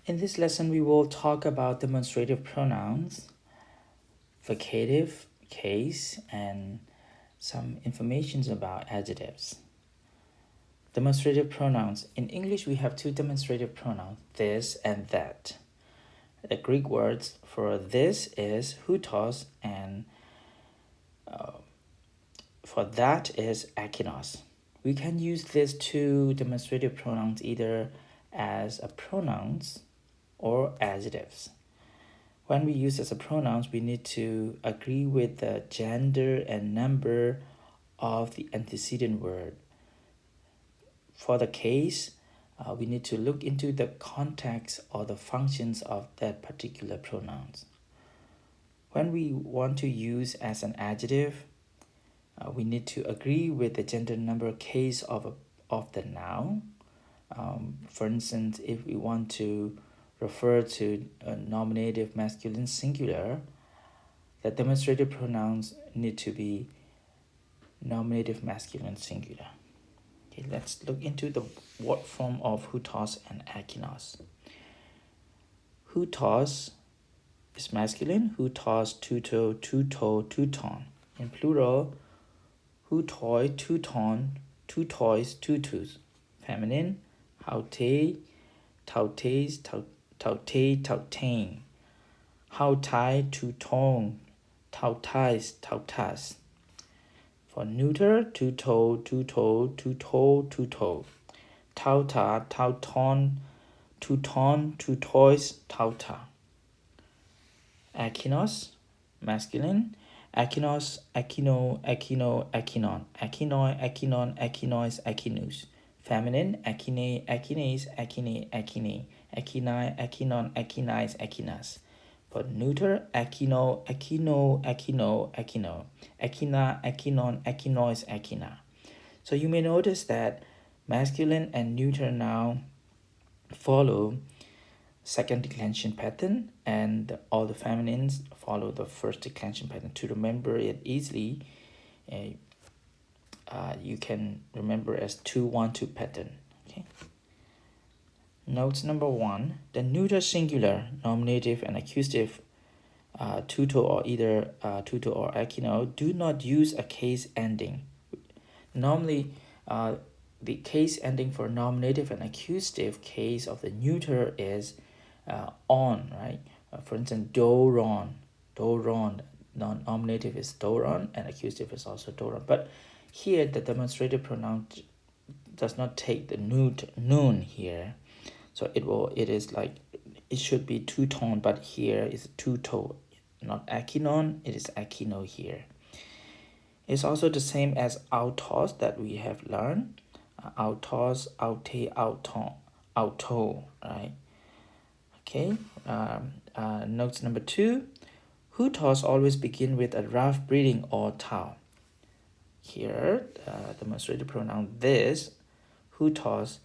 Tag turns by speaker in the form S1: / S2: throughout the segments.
S1: In this lesson, we will talk about demonstrative pronouns, vocative, case, and some information about adjectives. Demonstrative pronouns. In English, we have two demonstrative pronouns, this and that. The Greek words for this is hutos, and for that is akinos. We can use these two demonstrative pronouns either as a pronouns or adjectives. When we use as a pronouns, we need to agree with the gender and number of the antecedent word. For the case, we need to look into the context or the functions of that particular pronouns. When we want to use as an adjective, we need to agree with the gender number case of the noun. For instance, if we want to refer to a nominative masculine singular, the demonstrative pronouns need to be nominative masculine singular. Okay, let's look into the word form of hutos and akinos. Hutos is masculine, hutos, tuto, tuto, tuton. In plural, hutoi, tuton, tutois, tutus. Feminine, haute, tautes, taute, tautain. Hautai, tuton, tautais, tautas. For neuter, tuto, tuto, tuto, tuto. Tauta, tauton, tuton, tutois, tauta. Akinos, masculine. Akinos, akino, akino, akinon. Akinoi, akinon, akinois, akinus. Feminine, akine, akines, akine, akine. Akinai, akinon, akinais, akinas. For neuter, akino, akino, akino, akino. Akina, akinon, akinois, akina. So you may notice that masculine and neuter noun follow second declension pattern, and all the feminines follow the first declension pattern. To remember it easily, you can remember as 2-1-2 pattern. Okay. Notes number 1: the neuter singular, nominative, and accusative tuto or either tuto or akino do not use a case ending. Normally, the case ending for nominative and accusative case of the neuter is on, right? For instance, doron, nominative is doron and accusative is also doron. But here the demonstrative pronoun does not take the noon here, so it should be two-tone, but here is two-tone, not akinon, it is akino here. It's also the same as autos that we have learned. Autos, aute, auton, auto, right? Okay, notes number 2. Hutos always begin with a rough breathing or tau. Here, demonstrative pronoun this, hutos,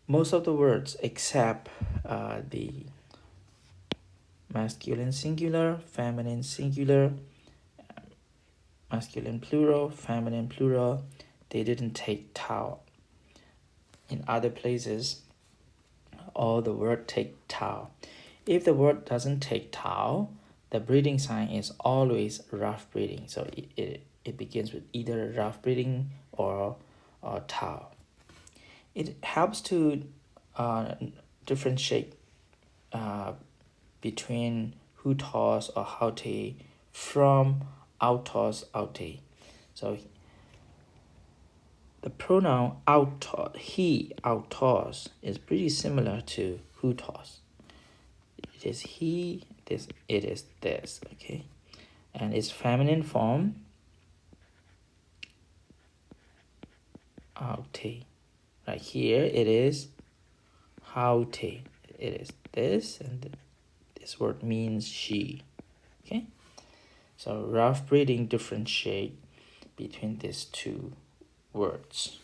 S1: most of the words except the masculine singular, feminine singular, masculine plural, feminine plural, they didn't take tau. In other places, all the word take tau. If the word doesn't take tau, the breathing sign is always rough breathing. So it begins with either rough breathing or tau. It helps to differentiate between hutos or haute from autos, aute. So the pronoun autos, he, autos, is pretty similar to hutos. It is he, it is this, okay? And its feminine form, aute. Right here, it is haute. It is this, and this word means she, okay? So rough breathing differentiate between these two words.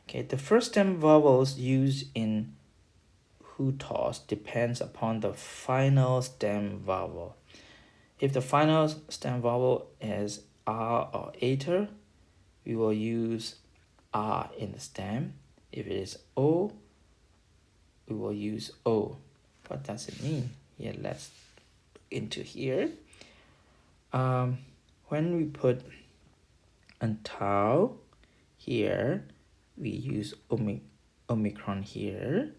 S1: Okay, the first stem vowels used in hutos depends upon the final stem vowel. If the final stem vowel is R or ater, we will use R in the stem. If it is O, we will use O. What does it mean? Yeah, let's look into here. When we put an tau here, we use omicron here.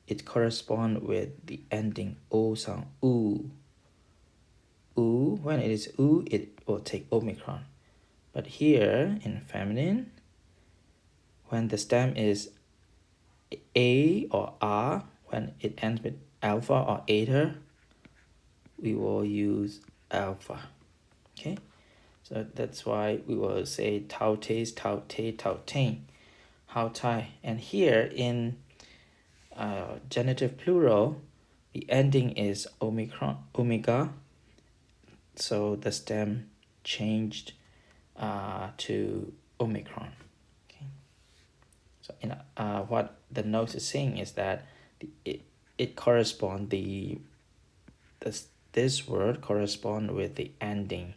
S1: It corresponds with the ending O sound, oo. Oo, when it is oo, it will take omicron. But here in feminine, when the stem is A or R, when it ends with alpha or eta, we will use alpha. Okay, so that's why we will say tau tes, tau te, tau ting, how tai. And here in genitive plural, the ending is omicron, omega, so the stem changed to omicron. Okay, so in what the note is saying is that it corresponds this word correspond with the ending.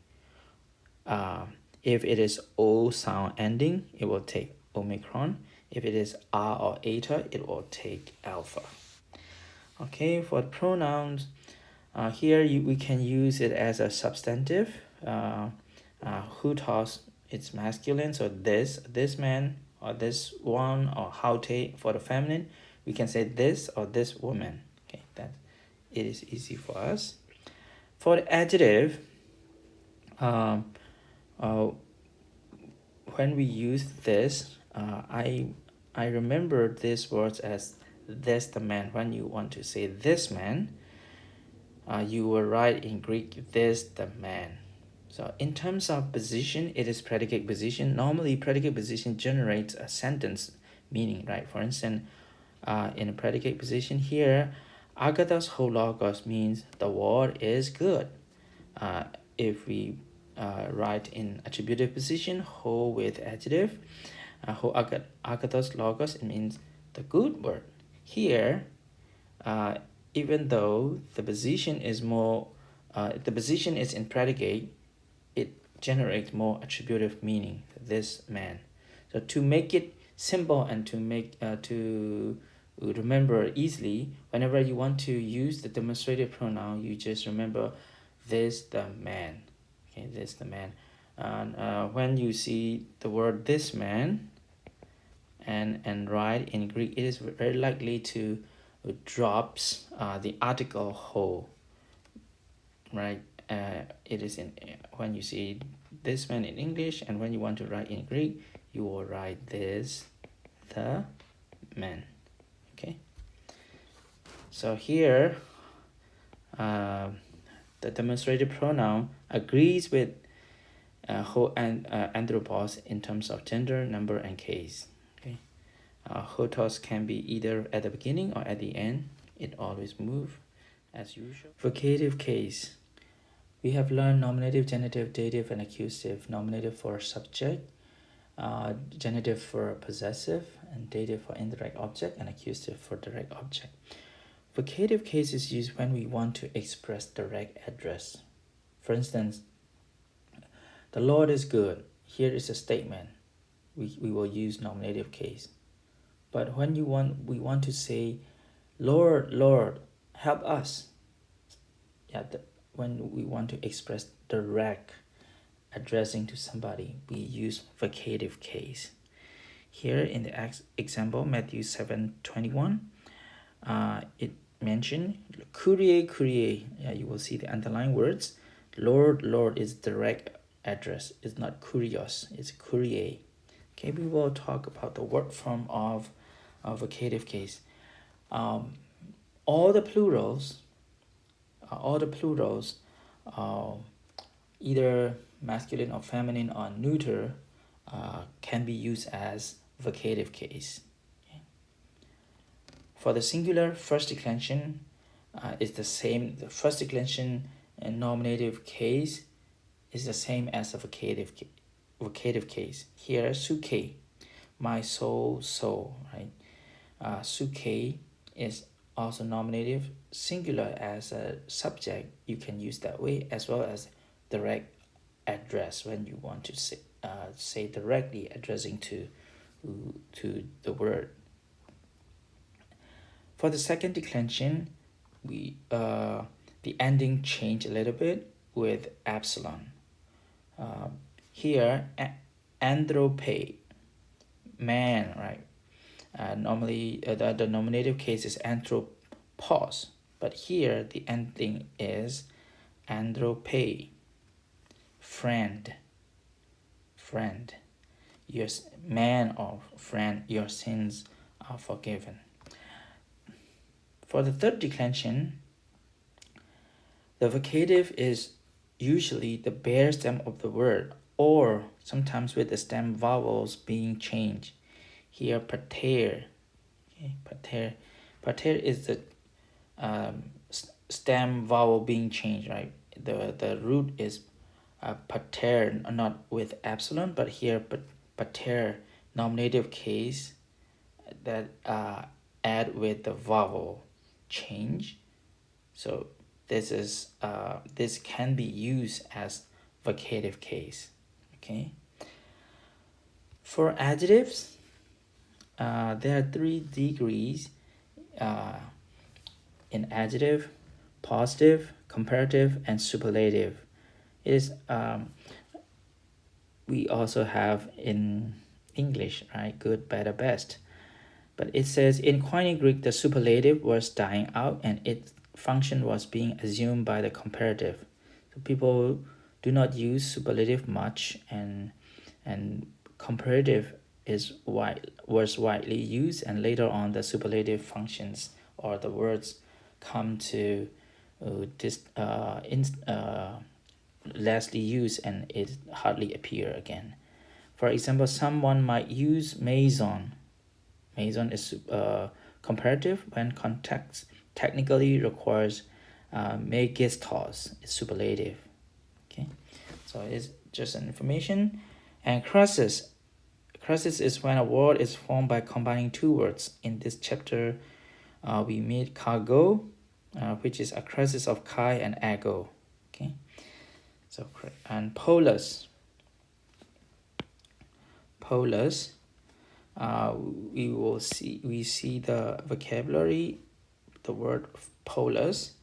S1: If it is O sound ending, it will take omicron. If it is R or eta, it will take alpha. Okay, for pronouns, here we can use it as a substantive. Hutos, it's masculine, so this man or this one, or haute for the feminine, we can say this or this woman. Okay, that it is easy for us. For the adjective, when we use this, I remember these words as this the man. When you want to say this man, you will write in Greek this the man. So in terms of position, it is predicate position. Normally, predicate position generates a sentence meaning, right? For instance, in a predicate position here, agathos ho logos means the word is good. If we write in attributive position, ho with adjective, ho agathos logos, it means the good word. Here, even though the position is more, the position is in predicate, it generates more attributive meaning, this man. So to make it simple and to make to remember easily, whenever you want to use the demonstrative pronoun, you just remember this the man. Okay, this the man. And when you see the word this man and write in Greek, it is very likely to drops the article ho, right? It is in when you see this man in English, and when you want to write in Greek, you will write this the man. Okay, so here the demonstrative pronoun agrees with ho and anthropos in terms of gender, number, and case. Okay, hotos can be either at the beginning or at the end. It always moves as usual. Vocative case. We have learned nominative, genitive, dative, and accusative. Nominative for subject, genitive for possessive, and dative for indirect object, and accusative for direct object. Vocative case is used when we want to express direct address. For instance, the Lord is good. Here is a statement. We will use nominative case. But when we want to say, Lord, Lord, help us. Yeah, when we want to express direct addressing to somebody, we use vocative case. Here in the example, Matthew 7:21, it mentioned Kyrie, Kyrie. Yeah, you will see the underlying words. Lord, Lord is direct address. It's not Kyrios, it's Kyrie. Okay, we will talk about the word form of vocative case. All the plurals, either masculine or feminine or neuter, can be used as vocative case. Okay. For the singular, first declension is the same. The first declension and nominative case is the same as a vocative case. Here, suke, my soul, soul, right? Suke is also nominative, singular as a subject. You can use that way, as well as direct address when you want to say directly addressing to the word. For the second declension, the ending changed a little bit with epsilon. Here, anthrope, man, right? Normally, the nominative case is anthropos, but here the ending is anthrope, friend, friend. Your man or friend, your sins are forgiven. For the third declension, the vocative is usually the bare stem of the word, or sometimes with the stem vowels being changed. Here, pater. Okay, pater is the stem vowel being changed, right? The root is pater, not with epsilon, but here pater, nominative case that add with the vowel change. So this can be used as vocative case. Okay. For adjectives, there are 3 degrees in adjective: positive, comparative, and superlative. It is we also have in English, right? Good, better, best. But it says in Koine Greek, the superlative was dying out and its function was being assumed by the comparative. So people do not use superlative much, and comparative was widely used, and later on the superlative functions or the words come to lessly used, and it hardly appear again. For example, someone might use maison. Maison is comparative when context technically requires megistos. It's superlative. Okay, so it's just an information. And crisis. Crisis is when a word is formed by combining 2 words. In this chapter, we meet cargo, which is a crisis of chi and ego. Okay, so and polus. Polus. We see the vocabulary, the word polus,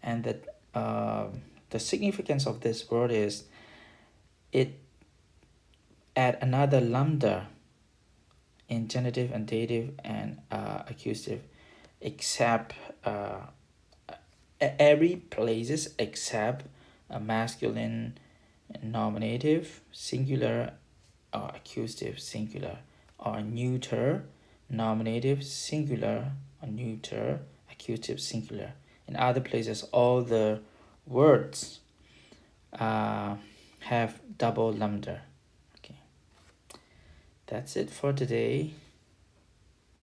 S1: and the significance of this word is it add another lambda in genitive and dative and accusative, except every places except a masculine nominative singular or accusative singular, or neuter nominative singular or neuter accusative singular. In other places, all the words have double lambda. Okay, that's it for today.